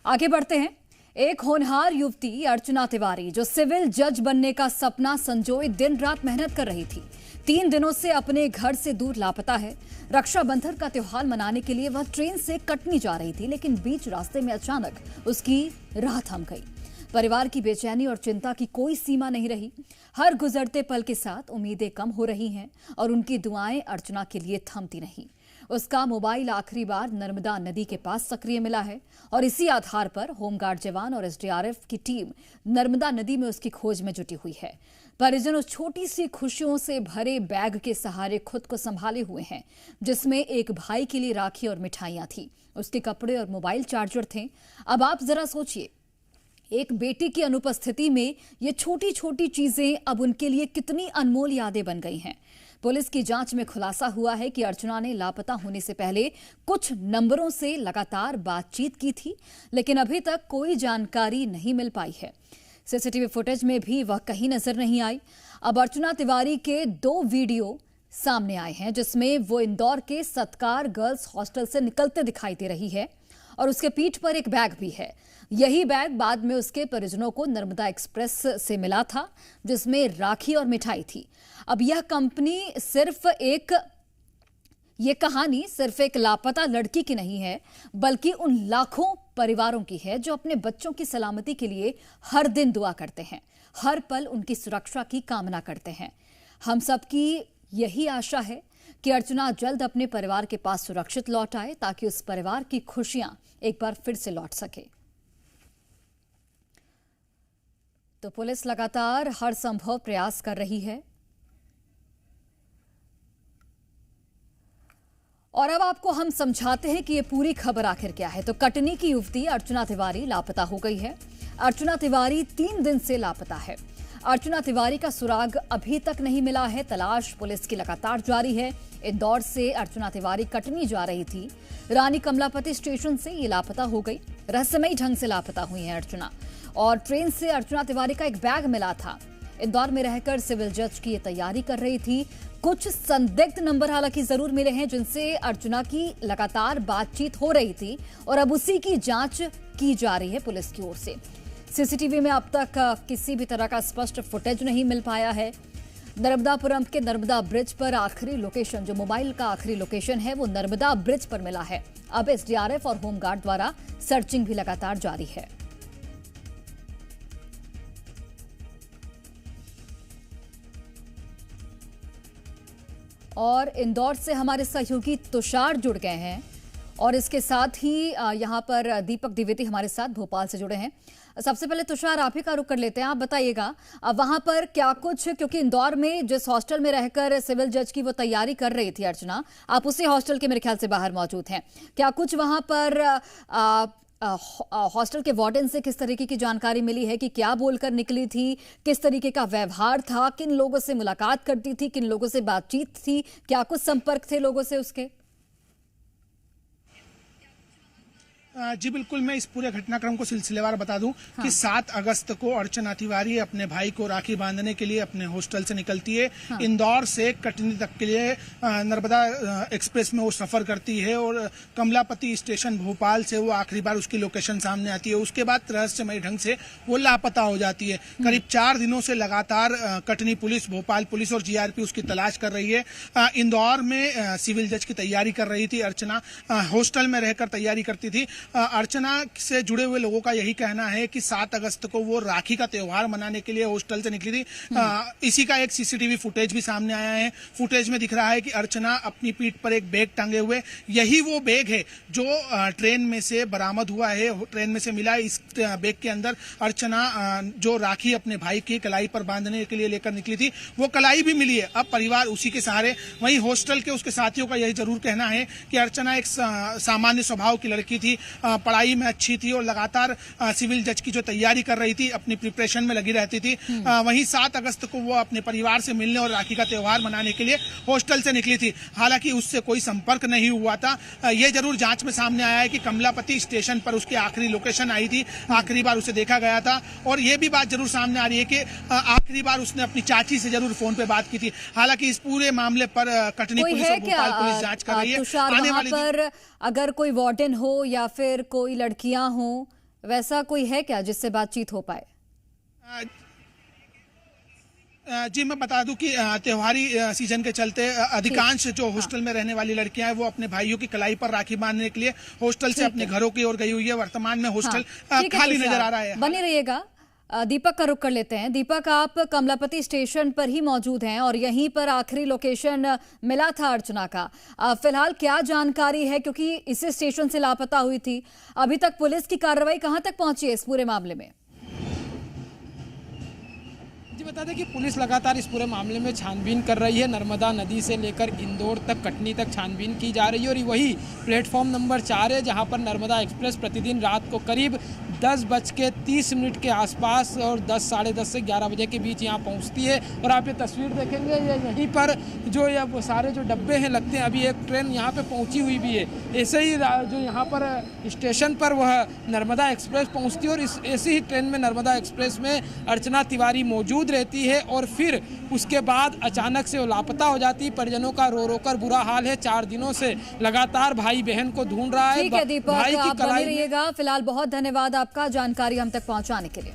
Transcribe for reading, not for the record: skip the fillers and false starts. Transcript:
आगे बढ़ते हैं। एक होनहार युवती अर्चना तिवारी जो सिविल जज बनने का सपना संजोए दिन रात मेहनत कर रही थी, 3 दिनों से अपने घर से दूर लापता है। रक्षाबंधन का त्योहार मनाने के लिए वह ट्रेन से कटनी जा रही थी, लेकिन बीच रास्ते में अचानक उसकी राह थम गई। परिवार की बेचैनी और चिंता की कोई सीमा नहीं रही। हर गुजरते पल के साथ उम्मीदें कम हो रही हैं और उनकी दुआएं अर्चना के लिए थमती नहीं। उसका मोबाइल आखिरी बार नर्मदा नदी के पास सक्रिय मिला है और इसी आधार पर होमगार्ड जवान और एसडीआरएफ की टीम नर्मदा नदी में उसकी खोज में जुटी हुई है। परिजन उस छोटी सी खुशियों से भरे बैग के सहारे खुद को संभाले हुए हैं, जिसमें एक भाई के लिए राखी और मिठाइयां थी। उसके कपड़े और मोबाइल चार्जर थे। अब आप जरा सोचिए, एक बेटी की अनुपस्थिति में ये छोटी छोटी चीजें अब उनके लिए कितनी अनमोल यादें बन गई हैं। पुलिस की जांच में खुलासा हुआ है कि अर्चना ने लापता होने से पहले कुछ नंबरों से लगातार बातचीत की थी, लेकिन अभी तक कोई जानकारी नहीं मिल पाई है। सीसीटीवी फुटेज में भी वह कहीं नजर नहीं आई। अब अर्चना तिवारी के 2 वीडियो सामने आए हैं, जिसमें वो इंदौर के सत्कार गर्ल्स हॉस्टल से निकलते दिखाई दे रही है और उसके पीठ पर एक बैग भी है। यही बैग बाद में उसके परिजनों को नर्मदा एक्सप्रेस से मिला था, जिसमें राखी और मिठाई थी। अब यह कहानी सिर्फ एक लापता लड़की की नहीं है, बल्कि उन लाखों परिवारों की है जो अपने बच्चों की सलामती के लिए हर दिन दुआ करते हैं, हर पल उनकी सुरक्षा की कामना करते हैं। हम सबकी यही आशा है कि अर्चना जल्द अपने परिवार के पास सुरक्षित लौट आए, ताकि उस परिवार की खुशियां एक बार फिर से लौट सके। तो पुलिस लगातार हर संभव प्रयास कर रही है। और अब आपको हम समझाते हैं कि ये पूरी खबर आखिर क्या है। तो कटनी की युवती अर्चना तिवारी लापता हो गई है। अर्चना तिवारी 3 दिन से लापता है। अर्चना तिवारी का सुराग अभी तक नहीं मिला है। तलाश पुलिस की लगातार जारी है। इंदौर से अर्चना तिवारी कटनी जा रही थी। रानी कमलापति स्टेशन से ये लापता हो गई। रहस्यमयी ढंग से लापता हुई है अर्चना। और ट्रेन से अर्चना तिवारी का एक बैग मिला था। इंदौर में रहकर सिविल जज की ये तैयारी कर रही थी। कुछ संदिग्ध नंबर हालांकि जरूर मिले हैं, जिनसे अर्चना की लगातार बातचीत हो रही थी और अब उसी की जांच की जा रही है पुलिस की ओर से। सीसीटीवी में अब तक किसी भी तरह का स्पष्ट फुटेज नहीं मिल पाया है। नर्मदापुरम के नर्मदा ब्रिज पर आखिरी लोकेशन, जो मोबाइल का आखिरी लोकेशन है, वो नर्मदा ब्रिज पर मिला है। अब एसडीआरएफ और होमगार्ड द्वारा सर्चिंग भी लगातार जारी है। और इंदौर से हमारे सहयोगी तुषार जुड़ गए हैं और इसके साथ ही यहाँ पर दीपक द्विवेदी हमारे साथ भोपाल से जुड़े हैं। सबसे पहले तुषार, आप ही का रुख कर लेते हैं। आप बताइएगा वहां पर क्या कुछ, क्योंकि इंदौर में जिस हॉस्टल में रहकर सिविल जज की वो तैयारी कर रही थी अर्चना, आप उसी हॉस्टल के मेरे ख्याल से बाहर मौजूद हैं। क्या कुछ वहां पर हॉस्टल के वार्डन से किस तरीके की जानकारी मिली है कि क्या बोलकर निकली थी, किस तरीके का व्यवहार था, किन लोगों से मुलाकात करती थी, किन लोगों से बातचीत थी, क्या कुछ संपर्क थे लोगों से उसके? जी बिल्कुल, मैं इस पूरे घटनाक्रम को सिलसिलेवार बता दूं कि 7 अगस्त को अर्चना तिवारी अपने भाई को राखी बांधने के लिए अपने हॉस्टल से निकलती है। इंदौर से कटनी तक के लिए नर्मदा एक्सप्रेस में वो सफर करती है और कमलापति स्टेशन भोपाल से वो आखिरी बार उसकी लोकेशन सामने आती है। उसके बाद रहस्यमयी ढंग से वो लापता हो जाती है। करीब 4 दिनों से लगातार कटनी पुलिस, भोपाल पुलिस और जीआरपी उसकी तलाश कर रही है। इंदौर में सिविल जज की तैयारी कर रही थी अर्चना, हॉस्टल में रहकर तैयारी करती थी। अर्चना से जुड़े हुए लोगों का यही कहना है कि 7 अगस्त को वो राखी का त्योहार मनाने के लिए हॉस्टल से निकली थी। इसी का एक सीसीटीवी फुटेज भी सामने आया है। फुटेज में दिख रहा है कि अर्चना अपनी पीठ पर एक बैग टांगे हुए, यही वो बैग है जो ट्रेन में से बरामद हुआ है, ट्रेन में से मिला। इस बैग के अंदर अर्चना जो राखी अपने भाई की कलाई पर बांधने के लिए लेकर निकली थी, वो कलाई भी मिली है। अब परिवार उसी के सहारे। वहीं हॉस्टल के उसके साथियों का यही जरूर कहना है कि अर्चना एक सामान्य स्वभाव की लड़की थी, पढ़ाई में अच्छी थी और लगातार सिविल जज की जो तैयारी कर रही थी, अपनी प्रिपरेशन में लगी रहती थी। वहीं 7 अगस्त को वो अपने परिवार से मिलने और राखी का त्योहार मनाने के लिए हॉस्टल से निकली थी। हालांकि उससे कोई संपर्क नहीं हुआ था। ये जरूर जांच में सामने आया है कि कमलापति स्टेशन पर उसकी आखिरी लोकेशन आई थी, आखिरी बार उसे देखा गया था। और ये भी बात जरूर सामने आ रही है कि आखिरी बार उसने अपनी चाची से जरूर फोन पे बात की थी। हालांकि इस पूरे मामले पर कटनी पुलिस और भोपाल पुलिस जांच कर रही है। आने वाली अगर कोई वार्डन हो या फिर कोई लड़कियां हो वैसा कोई है क्या जिससे बातचीत हो पाए? जी मैं बता दूं कि त्योहारी सीजन के चलते अधिकांश जो हॉस्टल में रहने वाली लड़कियां हैं वो अपने भाइयों की कलाई पर राखी बांधने के लिए हॉस्टल से अपने घरों की ओर गई हुई है। वर्तमान में हॉस्टल खाली नजर आ रहा है। बने रहिएगा। दीपक का रुख कर लेते हैं। दीपक, आप कमलापति स्टेशन पर ही मौजूद हैं और यहीं पर आखिरी लोकेशन मिला था अर्चना का। फिलहाल क्या जानकारी है, क्योंकि इसी स्टेशन से लापता हुई थी? अभी तक पुलिस की कार्रवाई कहां तक पहुंची है इस पूरे मामले में? जी बता दें कि पुलिस लगातार इस पूरे मामले में छानबीन कर रही है। नर्मदा नदी से लेकर इंदौर तक, कटनी तक छानबीन की जा रही है और वही प्लेटफॉर्म नंबर 4 है जहां पर नर्मदा एक्सप्रेस प्रतिदिन रात को करीब 10:30 के आसपास और 10 साढ़े 10 से 11 बजे के बीच यहाँ पहुँचती है। और आप ये तस्वीर देखेंगे, यहीं पर जो ये वो सारे जो डब्बे हैं लगते हैं, अभी एक ट्रेन यहाँ पे पहुँची हुई भी है। ऐसे ही जो यहाँ पर स्टेशन पर वह नर्मदा एक्सप्रेस पहुँचती है और ऐसी ही ट्रेन में नर्मदा एक्सप्रेस में अर्चना तिवारी मौजूद रहती है और फिर उसके बाद अचानक से वो लापता हो जाती है। परिजनों का रो रो कर बुरा हाल है। 4 दिनों से लगातार भाई बहन को ढूंढ रहा है। ठीक है दीपक, आप बने रहिएगा। फिलहाल बहुत धन्यवाद आपका जानकारी हम तक पहुंचाने के लिए।